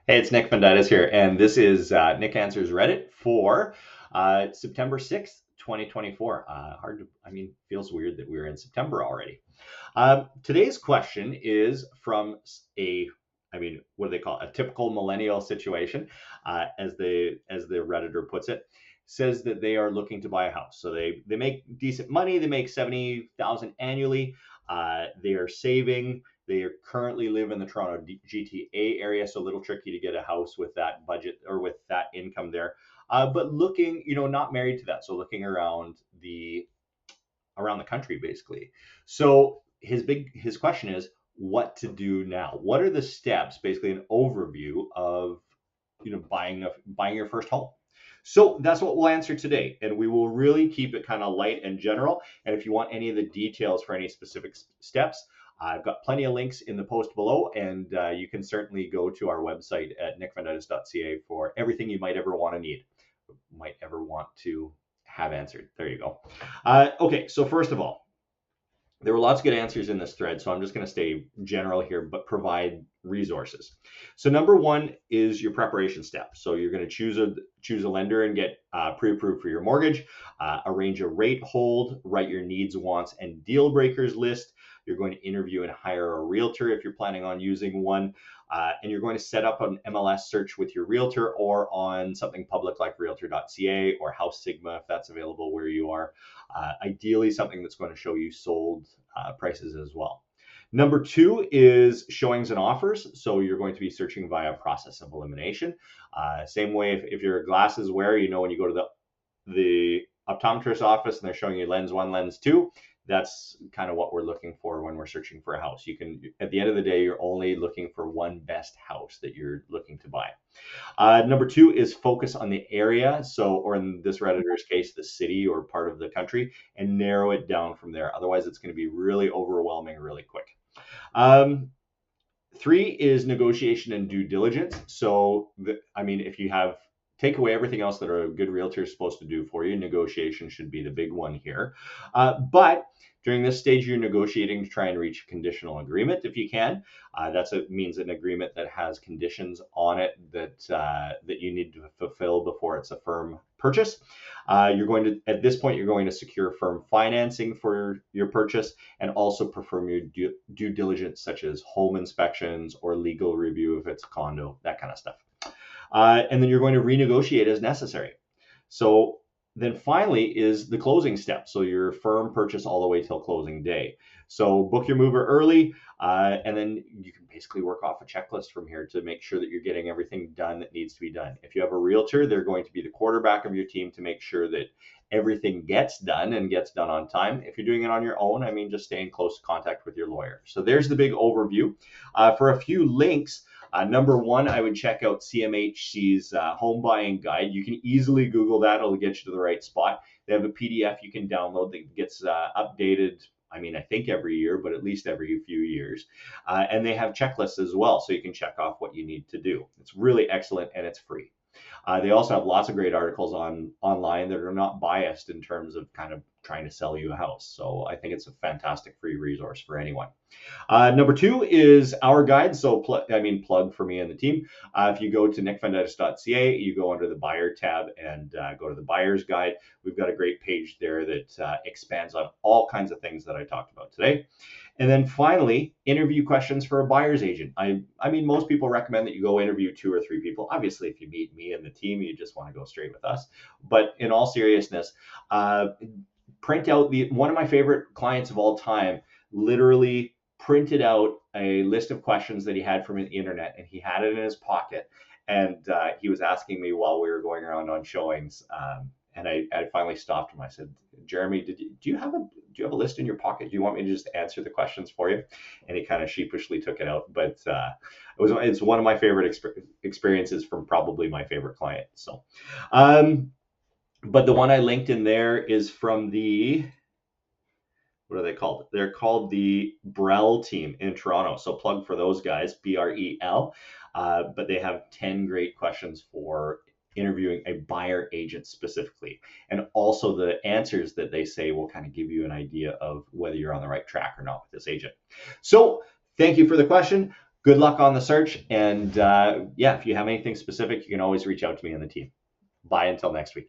Hey, it's Nick Venditas here, and this is Nick Answers Reddit for September 6th, 2024. Feels weird that we're in September already. Today's question is from what do they call it? A typical millennial situation, as the Redditor puts it. Says that they are looking to buy a house. So they make decent money. They make 70,000 annually. They are saving. They currently live in the Toronto GTA area, so a little tricky to get a house with that budget or with that income there. But looking, not married to that, so looking around the country basically. So his question is what to do now. What are the steps? Basically, an overview of buying your first home. So that's what we'll answer today, and we will really keep it kind of light and general. And if you want any of the details for any specific steps, I've got plenty of links in the post below, and you can certainly go to our website at nickvenditas.ca for everything you might ever want to have answered. There you go. Okay, so first of all, there were lots of good answers in this thread, so I'm just going to stay general here, but provide resources. So number one is your preparation step. So you're going to choose a lender and get pre-approved for your mortgage, arrange a rate hold, write your needs, wants, and deal breakers list. You're going to interview and hire a realtor if you're planning on using one. And you're going to set up an MLS search with your realtor or on something public like realtor.ca or House Sigma if that's available where you are. Ideally, something that's going to show you sold prices as well. Number two is showings and offers. So you're going to be searching via process of elimination. Same way if you're a glasses wearer, when you go to the optometrist office and they're showing you lens one, lens two, that's kind of what we're looking for when we're searching for a house. At the end of the day, you're only looking for one best house that you're looking to buy. Number two is focus on the area. Or in this Redditor's case, the city or part of the country, and narrow it down from there. Otherwise, it's going to be really overwhelming really quick. Three is negotiation and due diligence. So, if you take away everything else that a good realtor is supposed to do for you, negotiation should be the big one here. But during this stage, you're negotiating to try and reach a conditional agreement if you can. Means an agreement that has conditions on it that you need to fulfill before it's a firm purchase. At this point, you're going to secure firm financing for your purchase and also perform your due diligence, such as home inspections or legal review if it's a condo, that kind of stuff. And then you're going to renegotiate as necessary. So then finally is the closing step. So your firm purchase all the way till closing day. So book your mover early, and then you can basically work off a checklist from here to make sure that you're getting everything done that needs to be done. If you have a realtor, they're going to be the quarterback of your team to make sure that everything gets done and gets done on time. If you're doing it on your own, just stay in close contact with your lawyer. So there's the big overview. For a few links, number one, I would check out CMHC's home buying guide. You can easily Google that. It'll get you to the right spot. They have a PDF you can download that gets updated, I think every year, but at least every few years. And they have checklists as well, so you can check off what you need to do. It's really excellent, and it's free. They also have lots of great articles online that are not biased in terms of kind of trying to sell you a house. So I think it's a fantastic free resource for anyone. Number two is our guide. So plug for me and the team. If you go to nickvenditas.ca, you go under the buyer tab and go to the buyer's guide. We've got a great page there that expands on all kinds of things that I talked about today. And then finally, interview questions for a buyer's agent. Most people recommend that you go interview 2 or 3 people. Obviously, if you meet me and the team, you just want to go straight with us. But in all seriousness, print out one of my favorite clients of all time literally printed out a list of questions that he had from the internet, and he had it in his pocket. And he was asking me while we were going around on showings. And I finally stopped him. I said, Jeremy, do you have a list in your pocket? Do you want me to just answer the questions for you? And he kind of sheepishly took it out. But it's one of my favorite experiences from probably my favorite client. So, but the one I linked in there is from what are they called? They're called the Brel team in Toronto. So plug for those guys, BREL. But they have 10 great questions for interviewing a buyer agent specifically. And also the answers that they say will kind of give you an idea of whether you're on the right track or not with this agent. So thank you for the question. Good luck on the search. And yeah, if you have anything specific, you can always reach out to me and the team. Bye until next week.